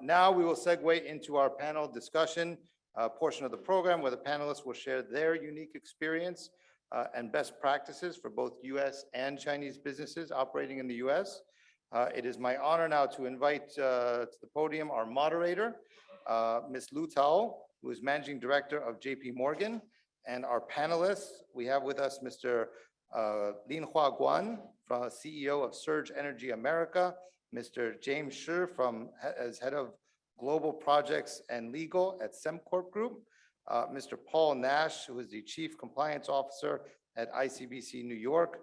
Now we will segue into our panel discussion portion of the program where the panelists will share their unique experience and best practices for both U.S. and Chinese businesses operating in the U.S. It is my honor now to invite to the podium our moderator, Ms. Lu CAO, who is Managing Director of JP Morgan, and our panelists. We have with us Mr. Linhua GUAN, CEO of Surge Energy America, Mr. James Shi as Head of Global Projects and Legal at SEMCORP Group, Mr. Paul Nash, who is the Chief Compliance Officer at ICBC New York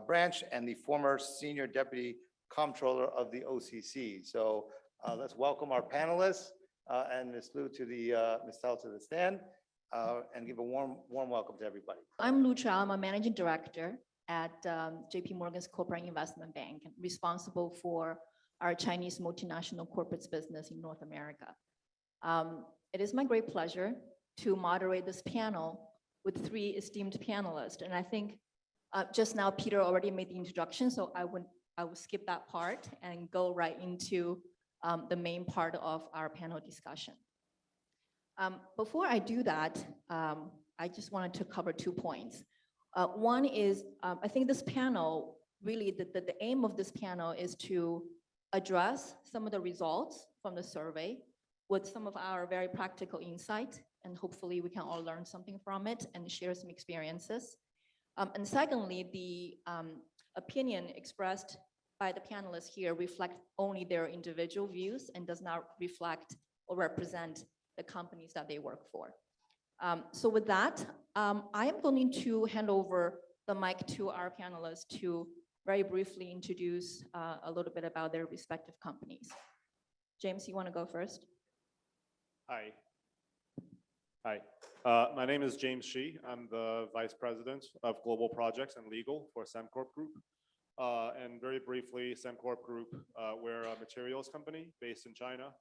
branch and the former Senior Deputy Comptroller of the OCC. So let's welcome our panelists and Ms. Lu to the Ms. Cao to the stand and give a warm welcome to everybody. I'm Lu CAO. I'm a Managing Director at JP Morgan's Corporate Investment Bank, responsible for our Chinese multinational corporates business in North America. It is my great pleasure to moderate this panel with three esteemed panelists. And I think just now Peter already made the introduction, so I will skip that part and go right into the main part of our panel discussion. Before I do that, I just wanted to cover 2 points. One is, I think this panel, really the aim of this panel is to address some of the results from the survey with some of our very practical insight, and hopefully we can all learn something from it and share some experiences. And secondly, the opinion expressed by the panelists here reflect only their individual views and does not reflect or represent the companies that they work for. So with that, I am going to hand over the mic to our panelists to very briefly introduce a little bit about their respective companies. James, you want to go first? Hi. My name is James Shi. I'm the Vice President of Global Projects and Legal for SEMCORP Group. And very briefly, SEMCORP Group, we're a materials company based in China.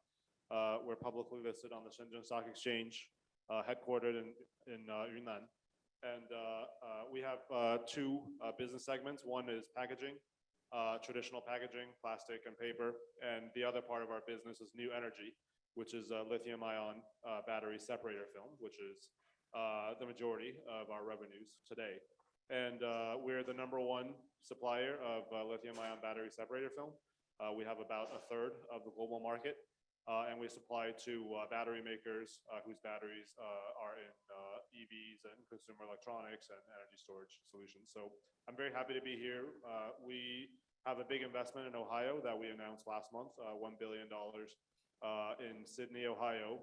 We're publicly listed on the Shenzhen Stock Exchange, headquartered in Yunnan. And we have two business segments. One is packaging, traditional packaging, plastic and paper. And the other part of our business is new energy, which is lithium-ion battery separator film, which is the majority of our revenues today. And we're the #1 supplier of lithium-ion battery separator film. We have about a third of the global market. And we supply to battery makers whose batteries are in EVs and consumer electronics and energy storage solutions. So I'm very happy to be here. We have a big investment in Ohio that we announced last month, $1 billion in Sydney, Ohio,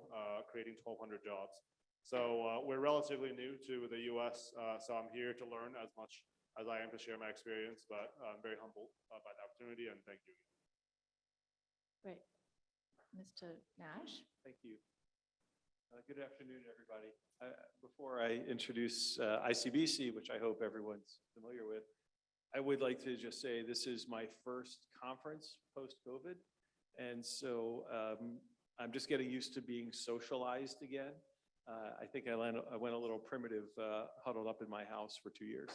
creating 1,200 jobs. So we're relatively new to the US, so I'm here to learn as much as I am to share my experience, but I'm very humbled by the opportunity, and thank you. Great. Mr. Nash? Thank you. Good afternoon, everybody. Before I introduce ICBC, which I hope everyone's familiar with, I would like to just say this is my first conference post-COVID. And so I'm just getting used to being socialized again. I think I went a little primitive, huddled up in my house for 2 years.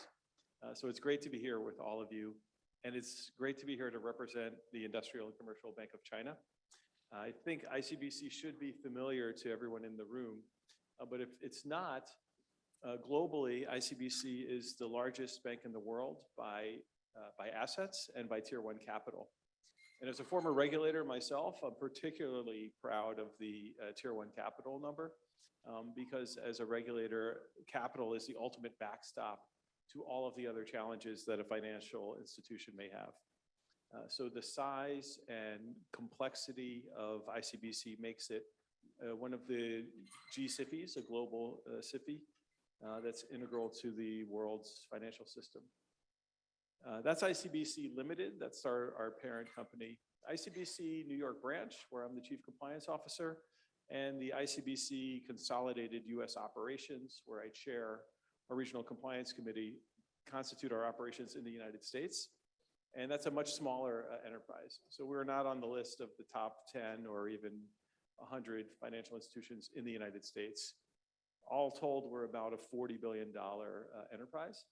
So it's great to be here with all of you. And it's great to be here to represent the Industrial and Commercial Bank of China. I think ICBC should be familiar to everyone in the room, but if it's not, globally, ICBC is the largest bank in the world by assets and by Tier 1 capital. And as a former regulator myself, I'm particularly proud of the Tier 1 capital number because as a regulator, capital is the ultimate backstop to all of the other challenges that a financial institution may have. So the size and complexity of ICBC makes it one of the G-SIFIs, a global SIFI, that's integral to the world's financial system. That's ICBC Limited, that's our parent company. ICBC New York branch, where I'm the Chief Compliance Officer, and the ICBC Consolidated US Operations, where I chair a regional compliance committee, constitute our operations in the United States. And that's a much smaller enterprise. So we're not on the list of the top 10 or even 100 financial institutions in the United States. All told, we're about a $40 billion enterprise.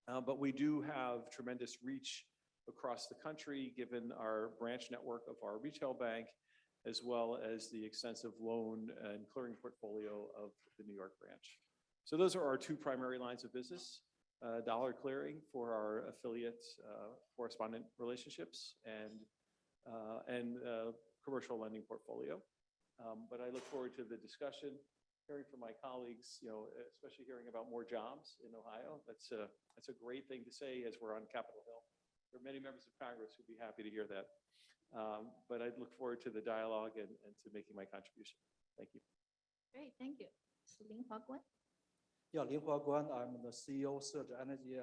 But we do have tremendous reach across the country, given our branch network of our retail bank as well as the extensive loan and clearing portfolio of the New York branch. So those are our two primary lines of business, dollar clearing for our affiliate correspondent relationships and commercial lending portfolio. But I look forward to the discussion, hearing from my colleagues, especially hearing about more jobs in Ohio. That's a great thing to say as we're on Capitol Hill. There are many members of Congress who'd be happy to hear that. But I look forward to the dialogue and to making my contribution. Thank you. Great, thank you. So Linhua GUAN. Yeah, Linhua GUAN, I'm the CEO of Surge Energy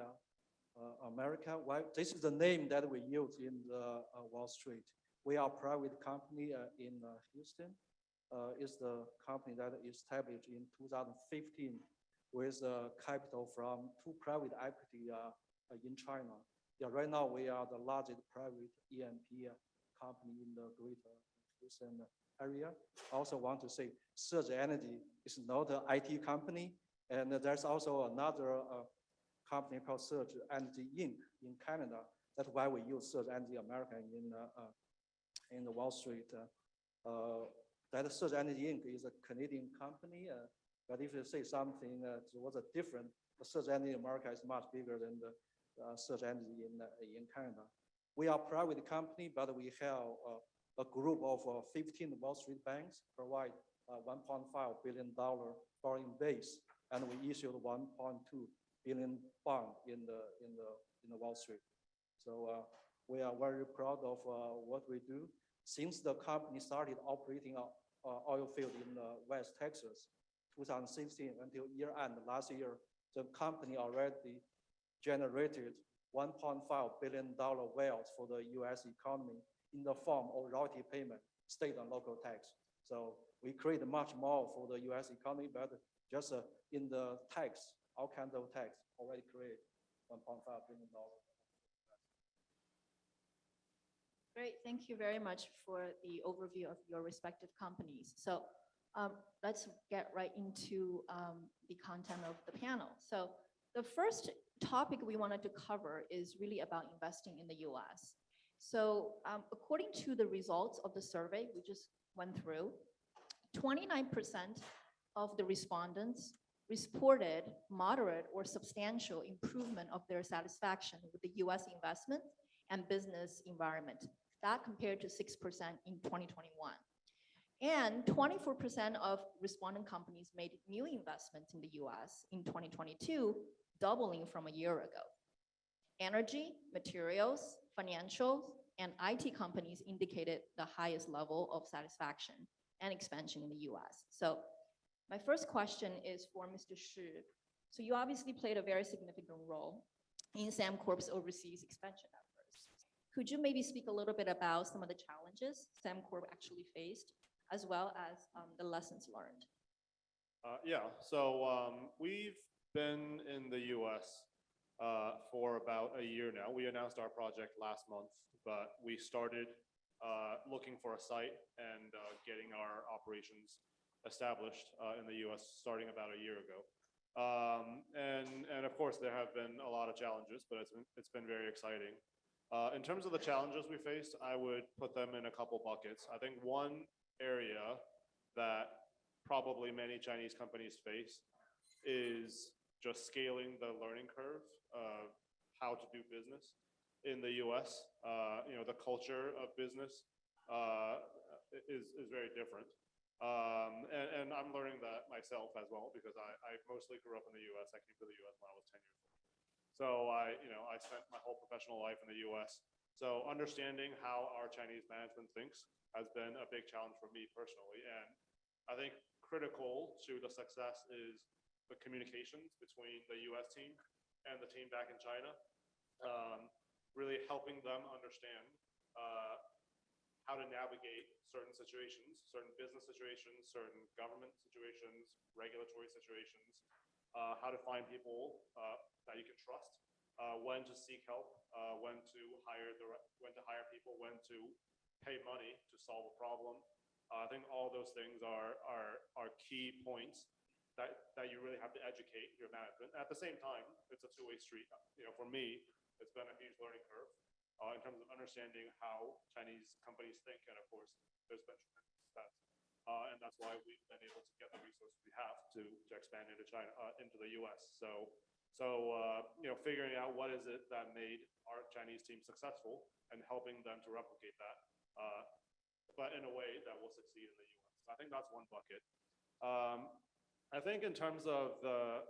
America. Well, this is the name that we use in the Wall Street. We are a private company in Houston. It's the company that established in 2015 with capital from two private equity in China. Yeah, right now we are the largest private E&P company in the greater Houston area. I also want to say Surge Energy is not an IT company. And there's also another company called Surge Energy Inc. in Canada. That's why we use Surge Energy America in the Wall Street. That Surge Energy Inc. is a Canadian company. But if you say something was a different, Surge Energy America is much bigger than the Surge Energy in Canada. We are a private company, but we have a group of 15 Wall Street banks provide $1.5 billion borrowing base, and we issued 1.2 billion bond in the Wall Street. So we are very proud of what we do. Since the company started operating oil field in West Texas, 2016 until year end last year, the company already generated $1.5 billion wealth for the U.S. economy in the form of royalty payment, state and local tax. So we create much more for the U.S. economy, but just in the tax, all kinds of tax already create $1.5 billion. Great, thank you very much for the overview of your respective companies. So let's get right into the content of the panel. So the first topic we wanted to cover is really about investing in the US. So according to the results of the survey we just went through, 29% of the respondents reported moderate or substantial improvement of their satisfaction with the US investment and business environment. That compared to 6% in 2021. And 24% of respondent companies made new investments in the US in 2022, doubling from a year ago. Energy, materials, financials, and IT companies indicated the highest level of satisfaction and expansion in the US. So my first question is for Mr. Shi. So you obviously played a very significant role in SEMCORP's overseas expansion efforts. Could you maybe speak a little bit about some of the challenges SEMCORP actually faced, as well as the lessons learned? So we've been in the US for about a year now. We announced our project last month, but we started looking for a site and getting our operations established in the US starting about a year ago. And of course, there have been a lot of challenges, but it's been very exciting. In terms of the challenges we faced, I would put them in a couple buckets. I think one area that probably many Chinese companies face is just scaling the learning curve of how to do business in the US. The culture of business is very different. And I'm learning that myself as well, because I mostly grew up in the US. I came to the US when I was 10 years old. So I spent my whole professional life in the US. So understanding how our Chinese management thinks has been a big challenge for me personally. And I think critical to the success is the communications between the US team and the team back in China, really helping them understand how to navigate certain situations, certain business situations, certain government situations, regulatory situations, how to find people that you can trust, when to seek help, when to hire people, when to pay money to solve a problem. I think all those things are key points that you really have to educate your management. At the same time, it's a two-way street. For me, it's been a huge learning curve in terms of understanding how Chinese companies think, and of course, there's been tremendous spent. And that's why we've been able to get the resources we have to expand into China, into the US. So figuring out what is it that made our Chinese team successful and helping them to replicate that, but in a way that will succeed in the US. So I think that's one bucket. I think in terms of a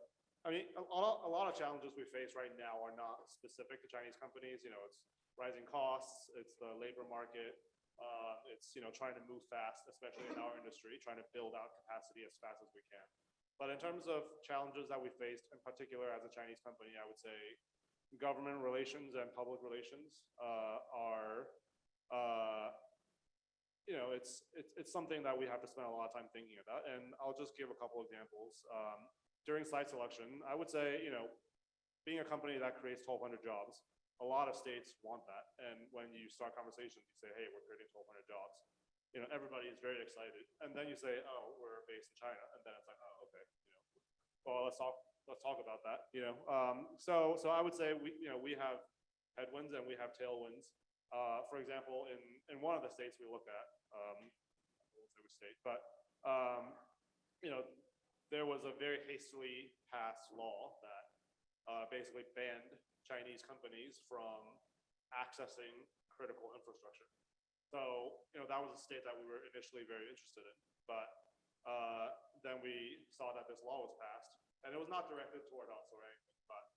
lot of challenges we face right now are not specific to Chinese companies. It's rising costs, it's the labor market, it's trying to move fast, especially in our industry, trying to build out capacity as fast as we can. But in terms of challenges that we faced, in particular as a Chinese company, I would say government relations and public relations are, it's something that we have to spend a lot of time thinking about. And I'll just give a couple examples. During site selection, I would say, being a company that creates 1,200 jobs, a lot of states want that. And when you start conversations, you say, hey, we're creating 1,200 jobs. Everybody is very excited. And then you say, oh, we're based in China. And then it's like, oh, okay. Well, let's talk about that. So I would say we have headwinds and we have tailwinds. For example, in one of the states we look at, I won't say which state, but there was a very hastily passed law that basically banned Chinese companies from accessing critical infrastructure. So that was a state that we were initially very interested in, but then we saw that this law was passed, and it was not directed toward us or anything, but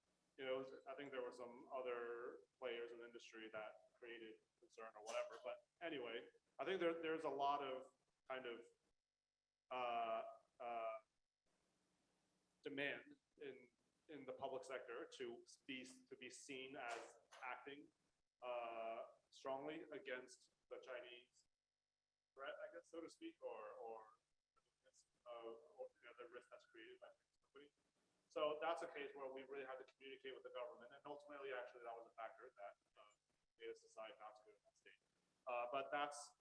I think there were some other players in the industry that created concern or whatever. But anyway, I think there's a lot of kind of demand in the public sector to be seen as acting strongly against the Chinese threat, I guess, so to speak, or the risk that's created by the company. So that's a case where we really had to communicate with the government, and ultimately, actually, that was a factor that made us decide not to go to that state. But that's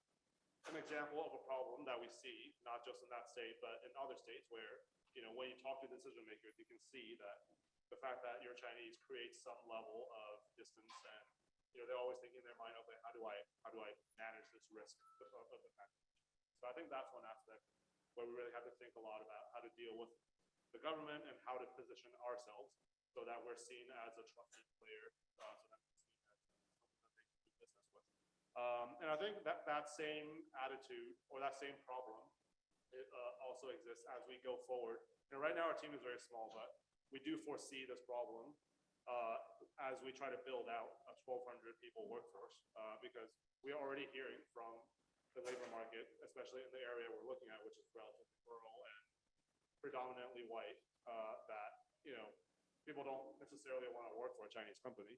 an example of a problem that we see, not just in that state, but in other states where, when you talk to decision makers, you can see that the fact that you're Chinese creates some level of distance, and they're always thinking in their mind, okay, how do I manage this risk of the fact? So I think that's one aspect where we really have to think a lot about how to deal with the government and how to position ourselves so that we're seen as a trusted player, so that we're seen as someone that they can do business with. And I think that same attitude or that same problem also exists as we go forward. Right now our team is very small, but we do foresee this problem as we try to build out a 1,200 people workforce, because we are already hearing from the labor market, especially in the area we're looking at, which is relatively rural and predominantly white, that people don't necessarily want to work for a Chinese company.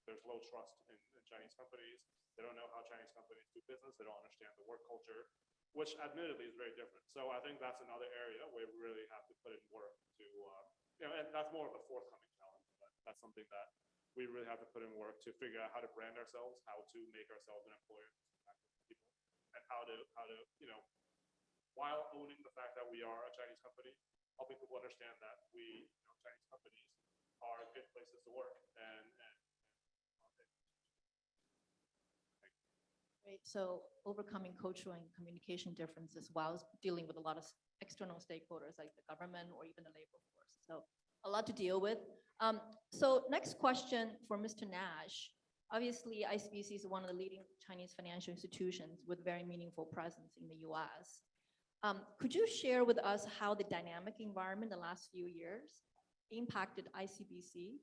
There's low trust in Chinese companies. They don't know how Chinese companies do business. They don't understand the work culture, which admittedly is very different. So I think that's another area where we really have to put in work to, and that's more of a forthcoming challenge, but that's something that we really have to put in work to figure out how to brand ourselves, how to make ourselves an employer for people, and how to while owning the fact that we are a Chinese company, helping people understand that Chinese companies are good places to work Great. So overcoming cultural and communication differences while dealing with a lot of external stakeholders like the government or even the labor force. So a lot to deal with. So next question for Mr. Nash. Obviously, ICBC is one of the leading Chinese financial institutions with very meaningful presence in the US. Could you share with us how the dynamic environment the last few years impacted ICBC,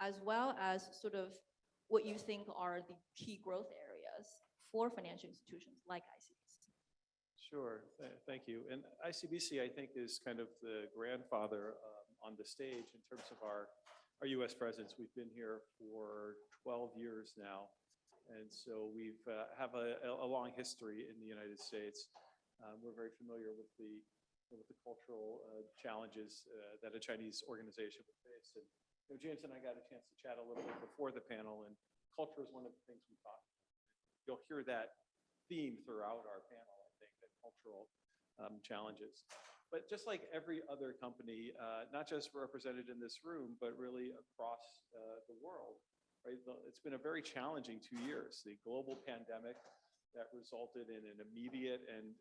as well as sort of what you think are the key growth areas for financial institutions like ICBC? Sure, thank you. And ICBC, I think, is kind of the grandfather on the stage in terms of our US presence. We've been here for 12 years now. And so we've have a long history in the United States. We're very familiar with the cultural challenges that a Chinese organization would face. And James and I got a chance to chat a little bit before the panel, and culture is one of the things we talked about. You'll hear that theme throughout our panel, I think, that cultural challenges. But just like every other company, not just represented in this room, but really across the world, right? It's been a very challenging 2 years. The global pandemic that resulted in an immediate and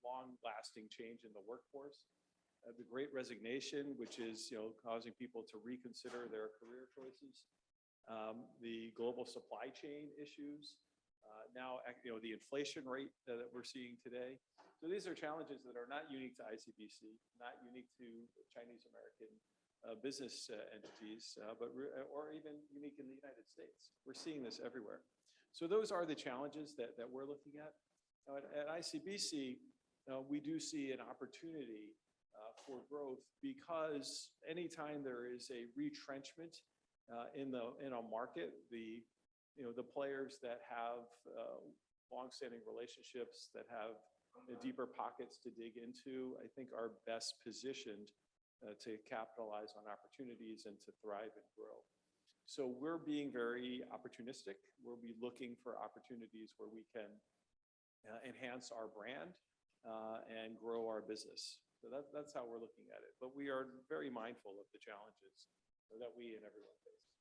long-lasting change in the workforce. The Great Resignation, which is causing people to reconsider their career choices. The global supply chain issues. Now, the inflation rate that we're seeing today. So these are challenges that are not unique to ICBC, not unique to Chinese American business entities, or even unique in the United States. We're seeing this everywhere. So those are the challenges that we're looking at. Now, at ICBC, we do see an opportunity for growth because anytime there is a retrenchment in a market, the players that have longstanding relationships, that have deeper pockets to dig into, I think are best positioned to capitalize on opportunities and to thrive and grow. So we're being very opportunistic. We'll be looking for opportunities where we can enhance our brand and grow our business. So that's how we're looking at it. But we are very mindful of the challenges that we and everyone faces.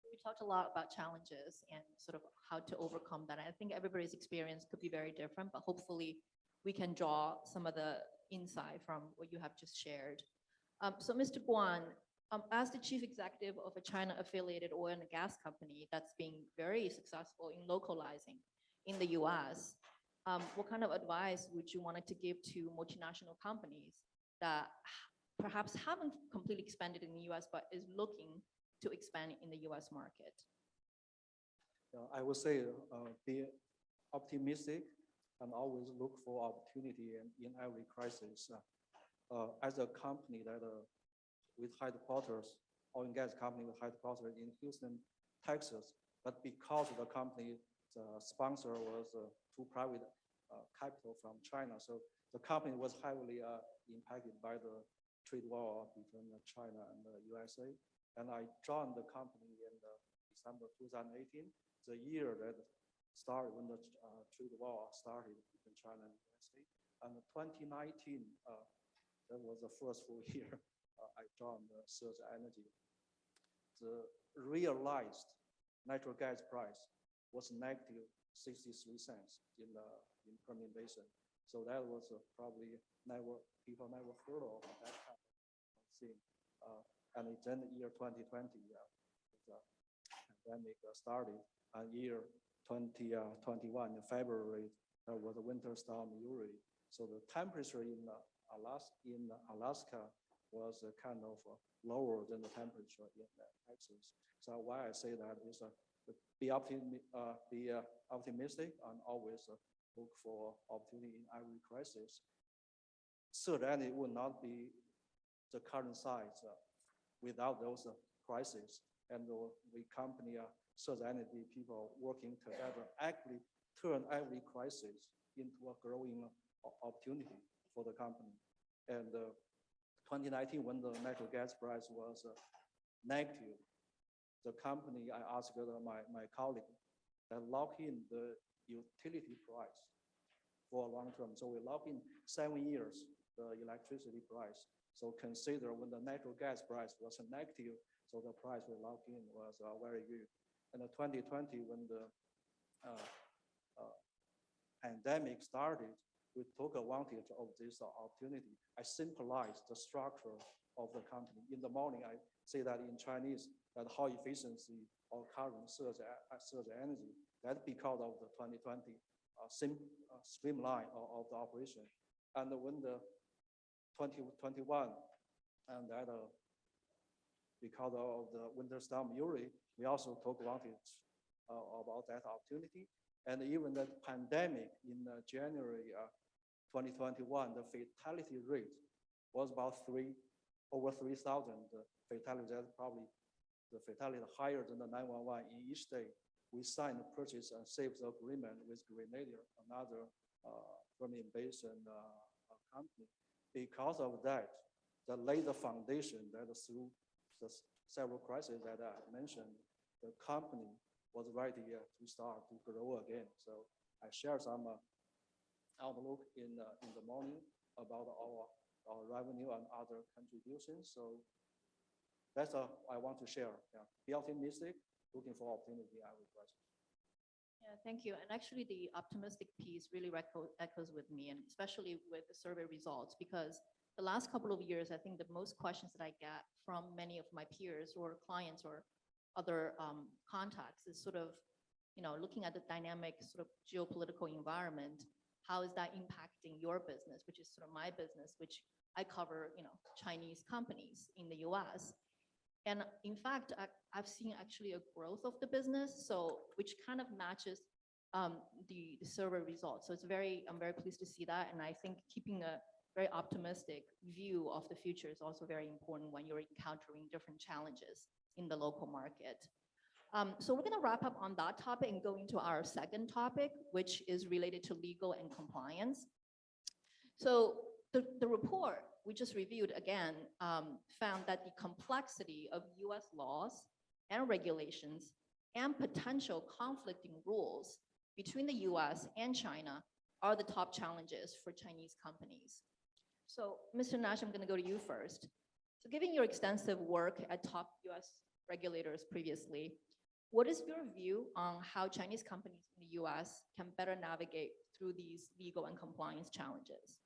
We talked a lot about challenges and sort of how to overcome that. I think everybody's experience could be very different, but hopefully we can draw some of the insight from what you have just shared. So Mr. Guan, as the chief executive of a China-affiliated oil and gas company that's been very successful in localizing in the US, what kind of advice would you want to give to multinational companies that perhaps haven't completely expanded in the US, but is looking to expand in the US market? I would say be optimistic and always look for opportunity in every crisis. As a company that with headquarters, oil and gas company with headquarters in Houston, Texas, but because the company, the sponsor was two private capital from China, so the company was heavily impacted by the trade war between China and the USA. And I joined the company in December 2018, the year that started when the trade war started between China and the USA. And 2019, that was the first full year I joined Surge Energy. The realized natural gas price was negative 63 cents in Permian Basin. So that was probably people never heard of that kind of thing. And then the year 2020, the pandemic started. And year 2021, in February, there was a winter storm Uri. So the temperature in Alaska was kind of lower than the temperature in Texas. So why I say that is be optimistic and always look for opportunity in every crisis. Certainly would not be the current size without those crises. And we company, Surge Energy people working together actually turn every crisis into a growing opportunity for the company. And 2019, when the natural gas price was negative, the company, I asked my colleague that lock in the utility price for long term. So we lock in 7 years, the electricity price. So consider when the natural gas price was negative, so the price we locked in was very good. And in 2020, when the pandemic started, we took advantage of this opportunity. I simplified the structure of the company. In the morning, I say that in Chinese, that how efficiency of current Surge Energy, that's because of the 2020 streamline of the operation. And when the 2021, and that because of the winter storm Uri, we also took advantage about that opportunity. And even the pandemic in January 2021, the fatality rate was about over 3,000 fatalities. That's probably the fatality higher than the 911 in each state. We signed a purchase and sales agreement with Grenadier, another Permian Basin company. Because of that, that laid the foundation that through the several crises that I mentioned, the company was ready to start to grow again. So I share some outlook in the morning about our revenue and other contributions. So that's I want to share. Yeah. Be optimistic, looking for opportunity, I would Yeah, thank you. And actually, the optimistic piece really echoes with me, and especially with the survey results, because the last couple of years, I think the most questions that I get from many of my peers or clients or other contacts is sort of, looking at the dynamic sort of geopolitical environment, how is that impacting your business, which is sort of my business, which I cover, Chinese companies in the US. And in fact, I've seen actually a growth of the business, so which kind of matches the survey results. So I'm very pleased to see that. And I think keeping a very optimistic view of the future is also very important when you're encountering different challenges in the local market. So we're gonna wrap up on that topic and go into our second topic, which is related to legal and compliance. So the report we just reviewed again found that the complexity of US laws and regulations and potential conflicting rules between the US and China are the top challenges for Chinese companies. So Mr. Nash, I'm gonna go to you first. So given your extensive work at top US regulators previously, what is your view on how Chinese companies in the US can better navigate through these legal and compliance challenges?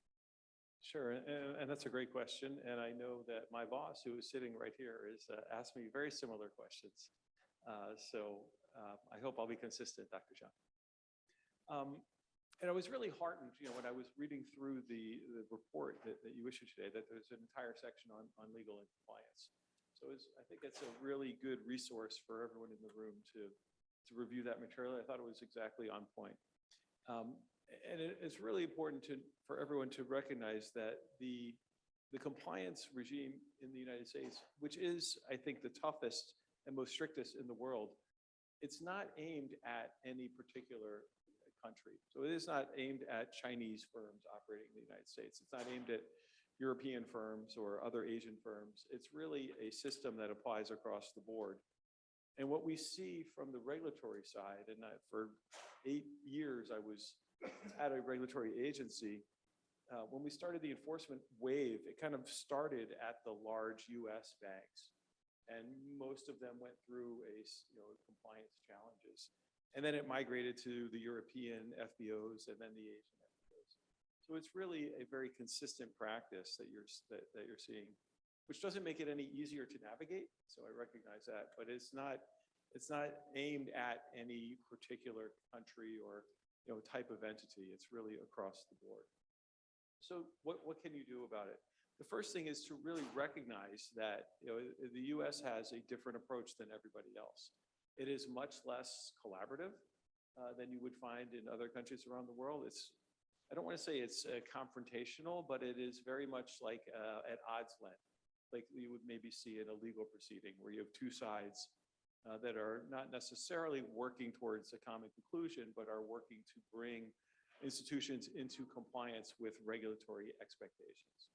Sure, and that's a great question. And I know that my boss, who is sitting right here, is asked me very similar questions. So I hope I'll be consistent, Dr. Zhang. And I was really heartened, when I was reading through the report that you issued today, that there's an entire section on legal and compliance. So I think it's a really good resource for everyone in the room to review that material. I thought it was exactly on point. And it's really important for everyone to recognize that the compliance regime in the United States, which is, I think, the toughest and most strictest in the world, it's not aimed at any particular country. So it is not aimed at Chinese firms operating in the United States. It's not aimed at European firms or other Asian firms. It's really a system that applies across the board. And what we see from the regulatory side, and for 8 years I was at a regulatory agency, when we started the enforcement wave, it kind of started at the large US banks. And most of them went through compliance challenges. And then it migrated to the European FBOs and then the Asian FBOs. So it's really a very consistent practice that you're seeing, which doesn't make it any easier to navigate. So I recognize that, but it's not aimed at any particular country or type of entity. It's really across the board. So what can you do about it? The first thing is to really recognize that the US has a different approach than everybody else. It is much less collaborative than you would find in other countries around the world. I don't want to say it's confrontational, but it is very much like at odds length, like you would maybe see in a legal proceeding where you have two sides that are not necessarily working towards a common conclusion, but are working to bring institutions into compliance with regulatory expectations.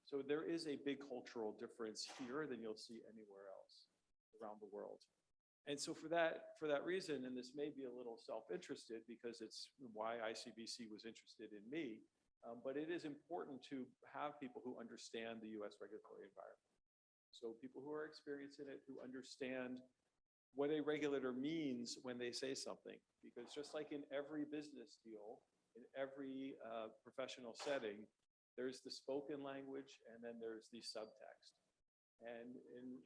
So there is a big cultural difference here than you'll see anywhere else around the world. And so for that reason, and this may be a little self-interested because it's why ICBC was interested in me, but it is important to have people who understand the US regulatory environment. So people who are experienced in it, who understand what a regulator means when they say something. Because just like in every business deal, in every professional setting, there's the spoken language and then there's the subtext. And in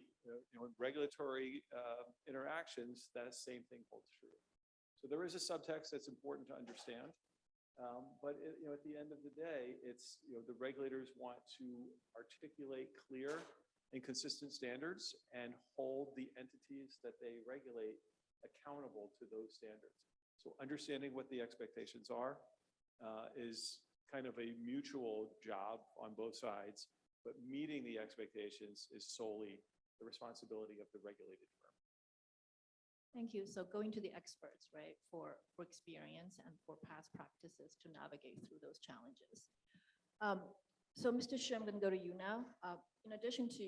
regulatory interactions, that same thing holds true. So there is a subtext that's important to understand. But at the end of the day, it's the regulators want to articulate clear and consistent standards and hold the entities that they regulate accountable to those standards. So understanding what the expectations are is kind of a mutual job on both sides, but meeting the expectations is solely the responsibility of the regulated firm. Thank you. So going to the experts, right, for experience and for past practices to navigate through those challenges. So Mr. Xu, I'm going to go to you now. In addition to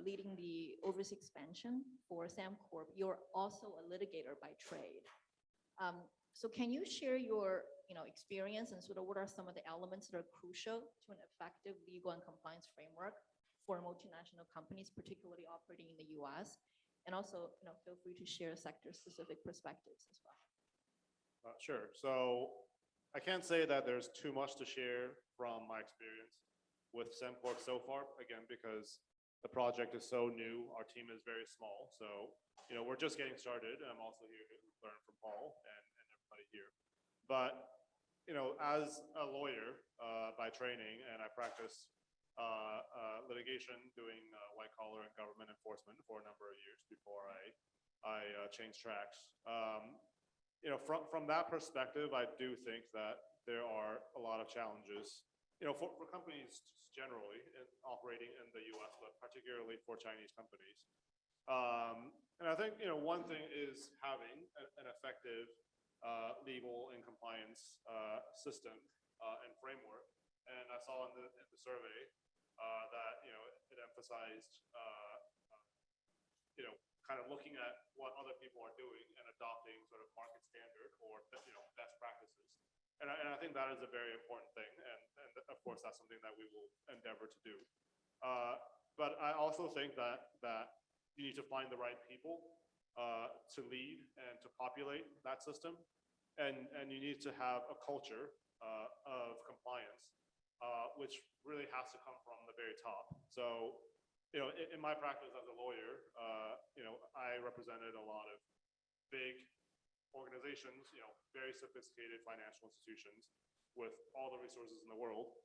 leading the overseas expansion for SEMCORP, you're also a litigator by trade. So can you share your experience and sort of what are some of the elements that are crucial to an effective legal and compliance framework for multinational companies, particularly operating in the US? And also, feel free to share sector-specific perspectives as well. Sure. So I can't say that there's too much to share from my experience with SEMCORP so far, again, because the project is so new. Our team is very small. So, we're just getting started. And I'm also here to learn from Paul and everybody here. But, as a lawyer by training, and I practice litigation, doing white collar and government enforcement for a number of years before I changed tracks. From that perspective, I do think that there are a lot of challenges, for companies generally operating in the U.S., but particularly for Chinese companies. And I think, one thing is having an effective legal and compliance system and framework. And I saw in the survey that, it emphasized, kind of looking at what other people are doing and adopting sort of market standard or, best practices. And I think that is a very important thing. And of course, that's something that we will endeavor to do. But I also think that you need to find the right people to lead and to populate that system. And you need to have a culture of compliance, which really has to come from the very top. So, in my practice as a lawyer, I represented a lot of big organizations, very sophisticated financial institutions with all the resources in the world,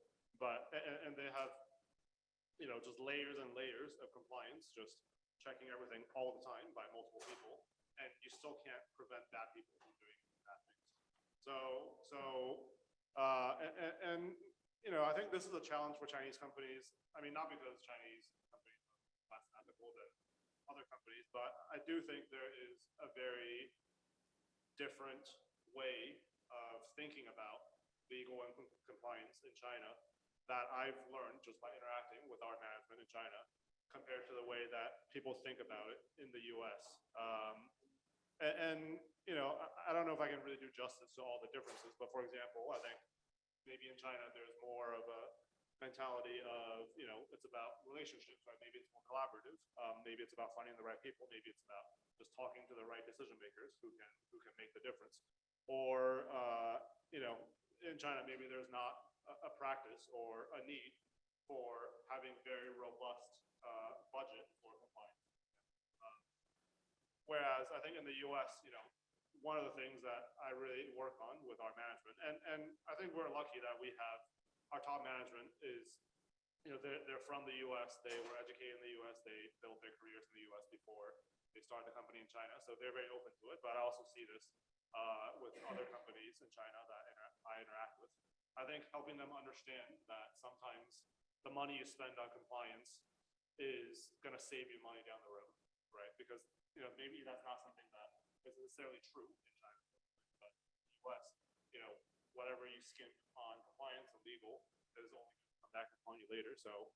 and they have, just layers and layers of compliance, just checking everything all the time by multiple people, and you still can't prevent bad people from doing bad things. I think this is a challenge for Chinese companies. I mean, not because Chinese companies are less ethical than other companies, but I do think there is a very different way of thinking about legal and compliance in China that I've learned just by interacting with our management in China compared to the way that people think about it in the US. I don't know if I can really do justice to all the differences, but for example, I think maybe in China there's more of a mentality of, it's about relationships, right? Maybe it's more collaborative. Maybe it's about finding the right people. Maybe it's about just talking to the right decision makers who can make the difference. Or, in China, maybe there's not a practice or a need for having very robust budget for compliance. Whereas I think in the US, one of the things that I really work on with our management, and I think we're lucky that we have our top management is, they're from the US, they were educated in the US, they built their careers in the US before they started the company in China. So they're very open to it, but I also see this with other companies in China that I interact with. I think helping them understand that sometimes the money you spend on compliance is going to save you money down the road, right? Because, maybe that's not something that is necessarily true in China, but in the US, whatever you skimp on compliance and legal is only going to come back and haunt you later. So,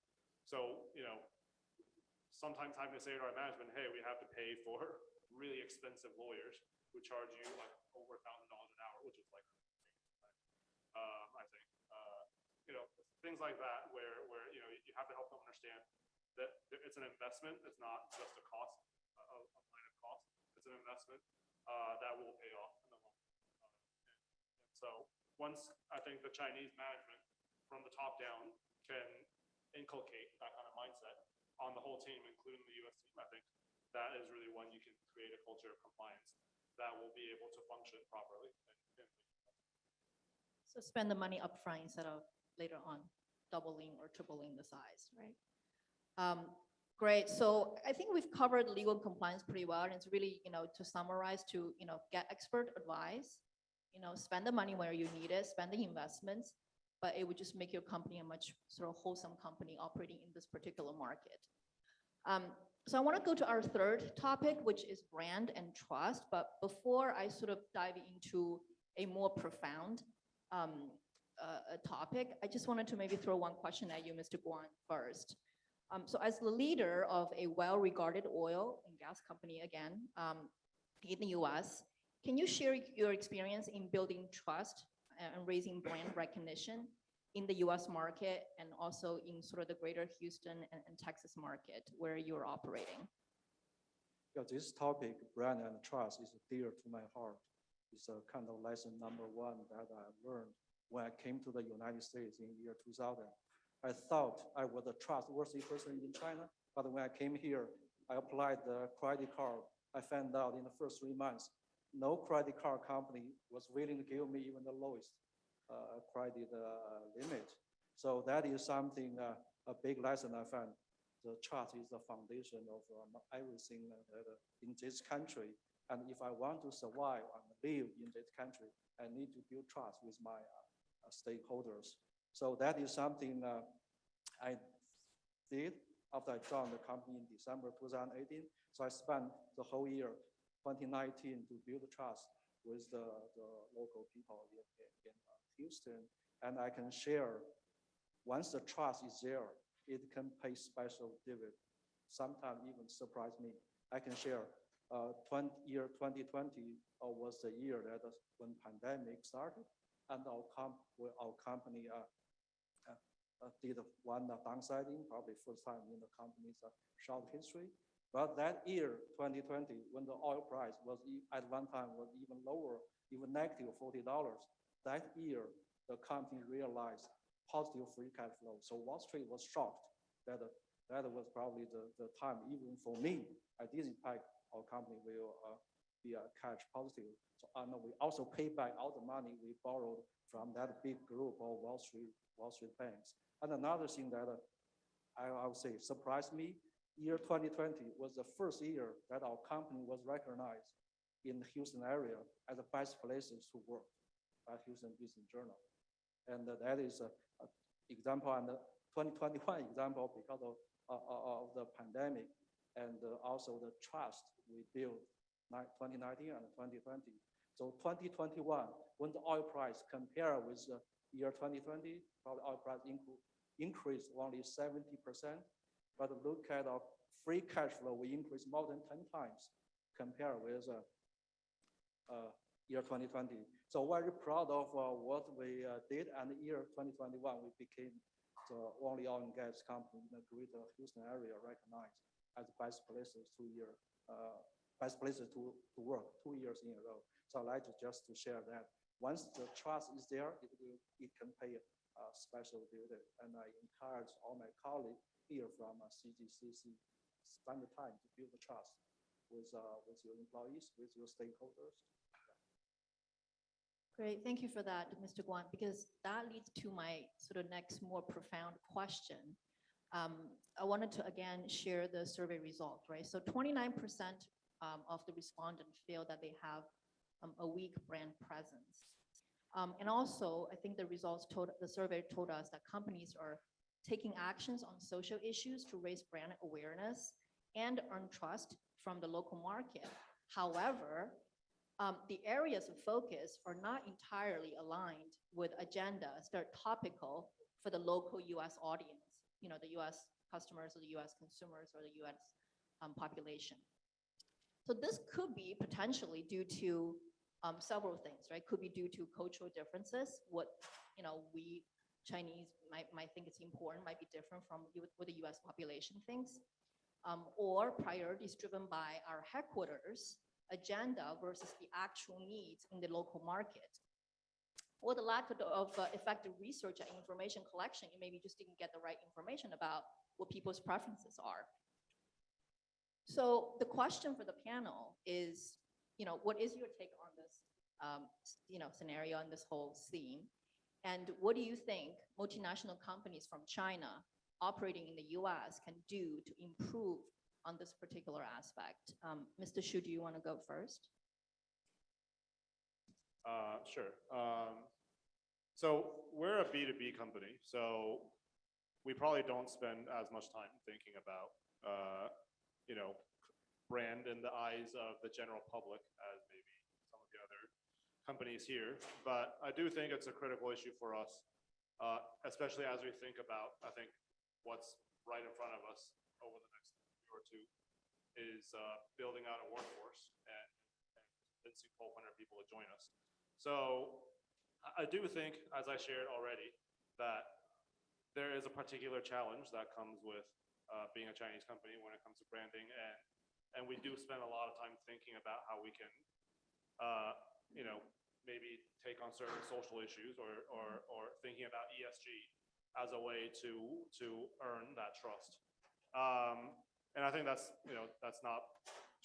sometimes having to say to our management, hey, we have to pay for really expensive lawyers who charge you like over $1,000 an hour, which is like, I think, things like that where you have to help them understand that it's an investment. It's not just a cost, a line of cost. It's an investment that will pay off in the long run. And so once I think the Chinese management from the top down can inculcate that kind of mindset on the whole team, including the US team, I think that is really when you can create a culture of compliance that will be able to function properly. So spend the money upfront instead of later on doubling or tripling the size, right? Great. So I think we've covered legal compliance pretty well. And it's really, to summarize, to, get expert advice, spend the money where you need it, spend the investments, but it would just make your company a much sort of wholesome company operating in this particular market. So I want to go to our third topic, which is brand and trust. But before I sort of dive into a more profound topic, I just wanted to maybe throw one question at you, Mr. Guan, first. So as the leader of a well-regarded oil and gas company, again, in the US, can you share your experience in building trust and raising brand recognition in the US market and also in sort of the greater Houston and Texas market where you're operating? Yeah, this topic, brand and trust, is dear to my heart. It's a kind of lesson number one that I learned when I came to the United States in year 2000. I thought I was a trustworthy person in China, but when I came here, I applied the credit card. I found out in the first 3 months, no credit card company was willing to give me even the lowest credit limit. So that is something, a big lesson I found. The trust is the foundation of everything in this country. And if I want to survive and live in this country, I need to build trust with my stakeholders. So that is something I did after I joined the company in December 2018. So I spent the whole year 2019 to build trust with the local people in Houston. And I can share, once the trust is there, it can pay special dividend. Sometimes even surprise me. I can share year 2020 was the year that when pandemic started, and our company did one downsizing, probably first time in the company's short history. But that year, 2020, when the oil price was at one time was even lower, even negative $40, that year the company realized positive free cash flow. So Wall Street was shocked that that was probably the time even for me. I didn't expect our company will be cash positive. So we also paid back all the money we borrowed from that big group of Wall Street banks. And another thing that I would say surprised me, year 2020 was the first year that our company was recognized in the Houston area as the best places to work by Houston Business Journal. And that is an example, and the 2021 example because of the pandemic and also the trust we built 2019 and 2020. So 2021, when the oil price compared with the year 2020, probably oil price increased only 70%. But look at our free cash flow, we increased more than 10 times compared with year 2020. So very proud of what we did. And the year 2021, we became the only oil and gas company in the greater Houston area recognized as best places to work 2 years in a row. So I'd like to just to share that. Once the trust is there, it can pay a special dividend. And I encourage all my colleagues here from CGCC, spend the time to build the trust with your employees, with your stakeholders. Great, thank you for that, Mr. Guan, because that leads to my sort of next more profound question. I wanted to again share the survey result, right? So 29% of the respondents feel that they have a weak brand presence. And also, I think the survey told us that companies are taking actions on social issues to raise brand awareness and earn trust from the local market. However, the areas of focus are not entirely aligned with agendas that are topical for the local US audience, the US customers or the US consumers or the US population. So this could be potentially due to several things, right? Could be due to cultural differences. What we Chinese might think is important might be different from what the US population thinks, or priorities driven by our headquarters agenda versus the actual needs in the local market, or the lack of effective research and information collection. You maybe just didn't get the right information about what people's preferences are. So the question for the panel is, what is your take on this, scenario and this whole theme? And what do you think multinational companies from China operating in the US can do to improve on this particular aspect? Mr. Xu, do you want to go first? Sure. So we're a B2B company, so we probably don't spend as much time thinking about, brand in the eyes of the general public as maybe some of the other companies here. But I do think it's a critical issue for us, especially as we think about, I think, what's right in front of us over the next year or two is building out a workforce and convincing 1,200 people to join us. So I do think, as I shared already, that there is a particular challenge that comes with being a Chinese company when it comes to branding, and we do spend a lot of time thinking about how we can maybe take on certain social issues or thinking about ESG as a way to earn that trust. And I think that's not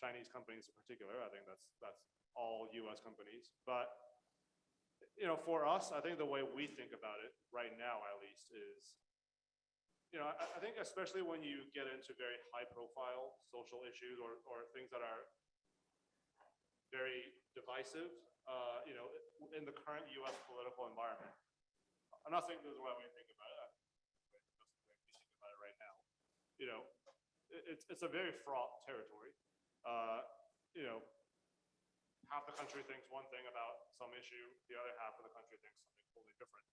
Chinese companies in particular. I think that's all US companies. But, for us, I think the way we think about it right now, at least, is, I think especially when you get into very high profile social issues or things that are very divisive, in the current US political environment. I'm not saying this is the way we think about it. That's the way we think about it right now. It's a very fraught territory. Half the country thinks one thing about some issue, the other half of the country thinks something totally different.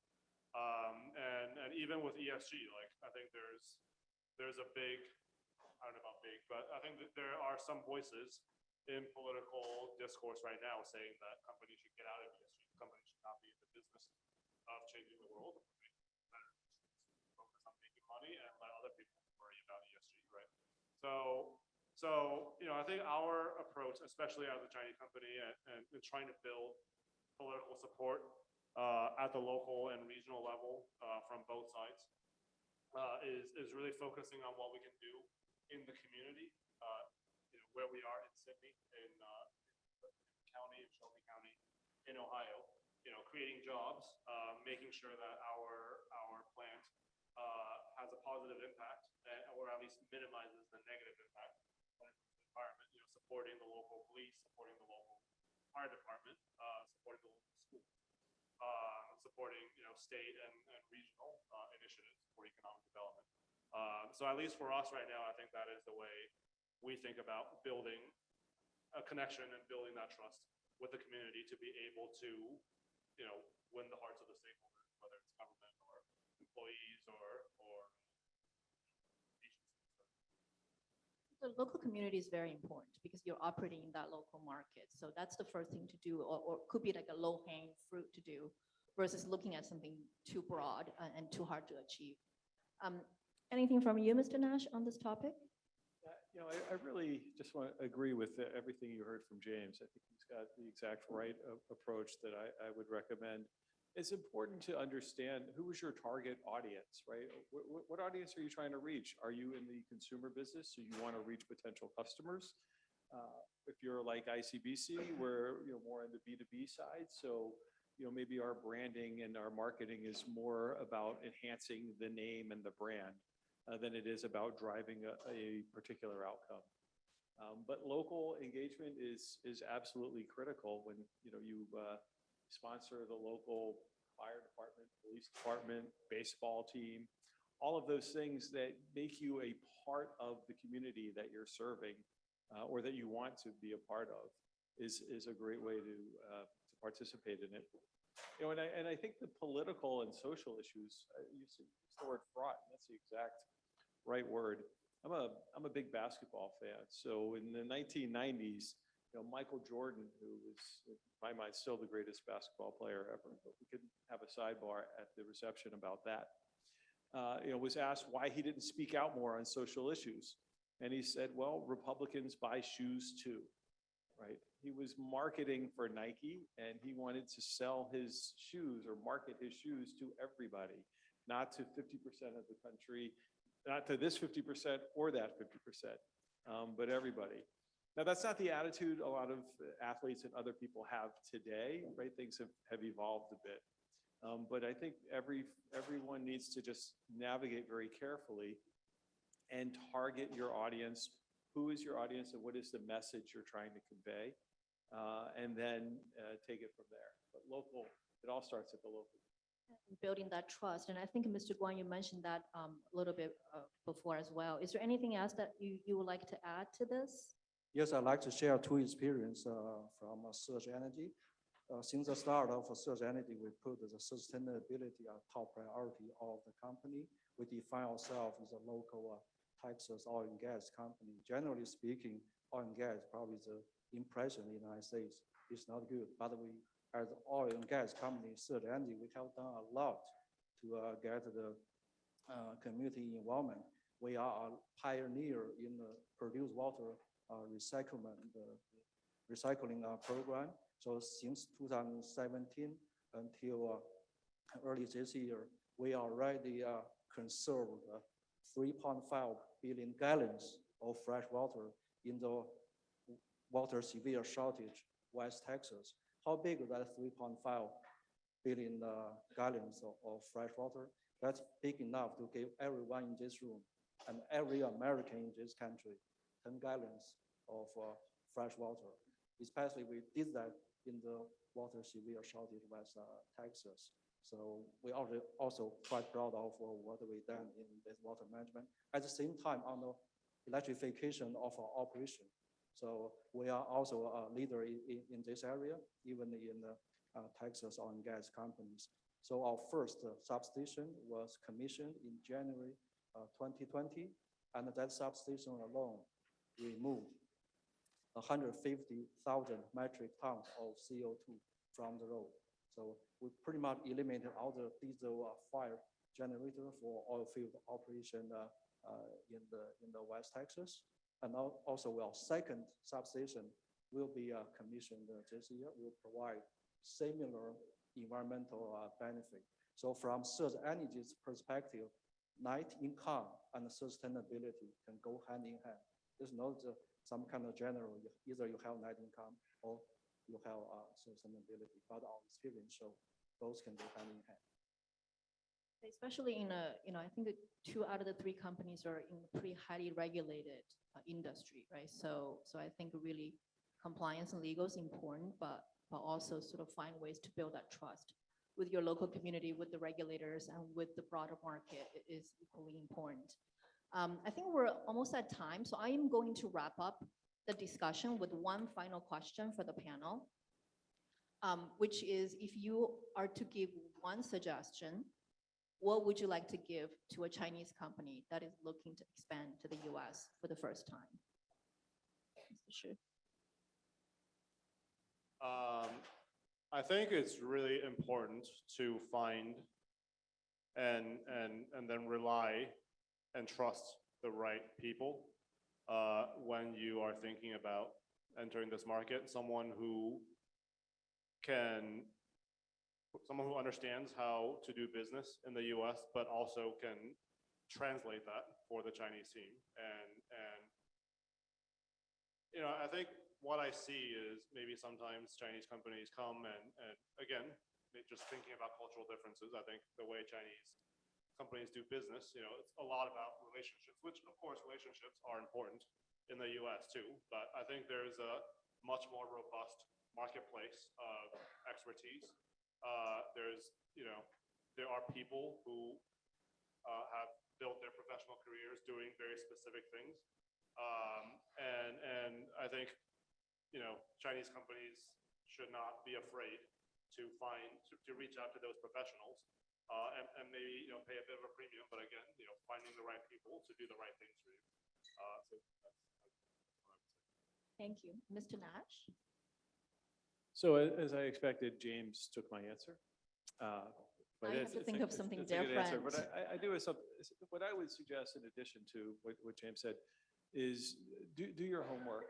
And even with ESG, like I think there's a big, I don't know about big, but I think that there are some voices in political discourse right now saying that companies should get out of ESG. Companies should not be in the business of changing the world. Focus on making money and let other people worry about ESG, right? So I think our approach, especially as a Chinese company and trying to build political support at the local and regional level from both sides is really focusing on what we can do in the community, where we are in Sydney, in county, in Shelby County, in Ohio, creating jobs, making sure that our plant has a positive impact, or at least minimizes the negative impact on the environment. Supporting the local police, supporting the local fire department, supporting the local schools, supporting state and regional initiatives for economic development. So at least for us right now, I think that is the way we think about building a connection and building that trust with the community to be able to, win the hearts of the stakeholders, whether it's government or employees or agencies. The local community is very important because you're operating in that local market. So that's the first thing to do, or could be like a low-hanging fruit to do versus looking at something too broad and too hard to achieve. Anything from you, Mr. Nash, on this topic? I really just want to agree with everything you heard from James. I think he's got the exact right approach that I would recommend. It's important to understand who is your target audience, right? What audience are you trying to reach? Are you in the consumer business, so you want to reach potential customers? If you're like ICBC, we're more on the B2B side, so maybe our branding and our marketing is more about enhancing the name and the brand than it is about driving a particular outcome. But local engagement is absolutely critical when you sponsor the local fire department, police department, baseball team, all of those things that make you a part of the community that you're serving or that you want to be a part of is a great way to participate in it. And I think the political and social issues, you use the word fraught, and that's the exact right word. I'm a big basketball fan. So in the 1990s, Michael Jordan, who was, in my mind, still the greatest basketball player ever, but we could have a sidebar at the reception about that, was asked why he didn't speak out more on social issues. And he said, well, Republicans buy shoes too, right? He was marketing for Nike, and he wanted to sell his shoes or market his shoes to everybody, not to 50% of the country, not to this 50% or that 50%, but everybody. Now, that's not the attitude a lot of athletes and other people have today, right? Things have evolved a bit. But I think everyone needs to just navigate very carefully and target your audience. Who is your audience and what is the message you're trying to convey? And then take it from there. But local, it all starts at the local. Building that trust. And I think, Mr. Guan, you mentioned that a little bit before as well. Is there anything else that you would like to add to this? Yes, I'd like to share two experiences from Surge Energy. Since the start of Surge Energy, we put the sustainability as top priority of the company. We define ourselves as a local Texas oil and gas company. Generally speaking, oil and gas, probably the impression in the United States is not good. But we, as an oil and gas company, Surge Energy, we have done a lot to get the community involvement. We are a pioneer in the produced water recyclement recycling program. So since 2017 until early this year, we already conserved 3.5 billion gallons of fresh water in the water severe shortage, West Texas. How big is that 3.5 billion gallons of fresh water? That's big enough to give everyone in this room and every American in this country 10 gallons of fresh water. Especially we did that in the water severe shortage West Texas. So we are also quite proud of what we've done in this water management. At the same time, on the electrification of our operation. So we are also a leader in this area, even in the Texas oil and gas companies. So our first substation was commissioned in January 2020, and that substation alone removed 150,000 metric tons of CO2 from the road. So we pretty much eliminated all the diesel fire generator for oil field operation in the West Texas. And also our second substation will be commissioned this year. Will provide similar environmental benefit. So from Surge Energy's perspective, net income and sustainability can go hand in hand. There's not some kind of general, either you have net income or you have sustainability, but our experience show both can go hand in hand. Especially in I think 2 out of the 3 companies are in a pretty highly regulated industry, right? So I think really compliance and legal is important, but also sort of find ways to build that trust with your local community, with the regulators, and with the broader market is equally important. I think we're almost at time, so I am going to wrap up the discussion with one final question for the panel, which is, if you are to give one suggestion, what would you like to give to a Chinese company that is looking to expand to the US for the first time? Mr. Shi. I think it's really important to find and then rely and trust the right people when you are thinking about entering this market. Someone who understands how to do business in the US, but also can translate that for the Chinese team. And I think what I see is maybe sometimes Chinese companies come and again, just thinking about cultural differences, I think the way Chinese companies do business, it's a lot about relationships, which of course relationships are important in the US too, but I think there's a much more robust marketplace of expertise. There are people who have built their professional careers doing very specific things. And I think, Chinese companies should not be afraid to reach out to those professionals and maybe, pay a bit of a premium, but again, finding the right people to do the right things for you. So that's what I would say. Thank you. Mr. Nash? So as I expected, James took my answer. But I have to think of something it's a good answer. different. But I do have something. What I would suggest, in addition to what James said, is do your homework.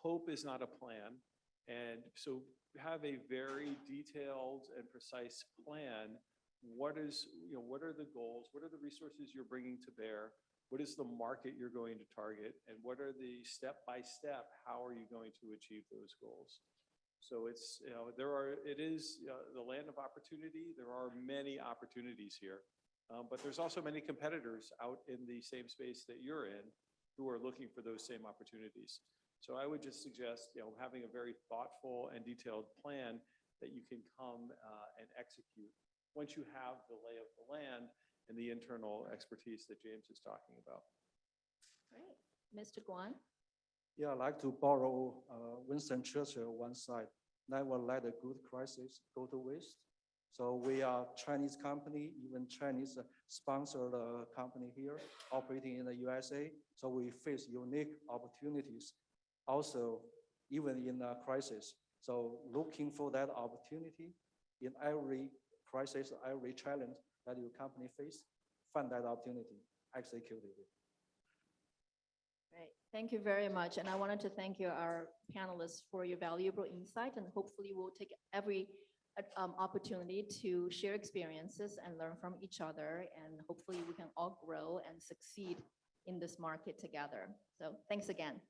Hope is not a plan, and so have a very detailed and precise plan. What are the goals? What are the resources you're bringing to bear? What is the market you're going to target? And what are the step-by-step, how are you going to achieve those goals? So it's, it is the land of opportunity. There are many opportunities here, but there's also many competitors out in the same space that you're in who are looking for those same opportunities. So I would just suggest, having a very thoughtful and detailed plan that you can come and execute once you have the lay of the land and the internal expertise that James is talking about. Great. Mr. Guan? Yeah, I'd like to borrow Winston Churchill one side. Never let a good crisis go to waste. So we are Chinese company, even Chinese sponsored company here operating in the USA. So we face unique opportunities also, even in a crisis. So looking for that opportunity in every crisis, every challenge that your company face, find that opportunity, execute it. Great. Thank you very much. And I wanted to thank you, our panelists, for your valuable insight, and hopefully we'll take every opportunity to share experiences and learn from each other, and hopefully we can all grow and succeed in this market together. So thanks again.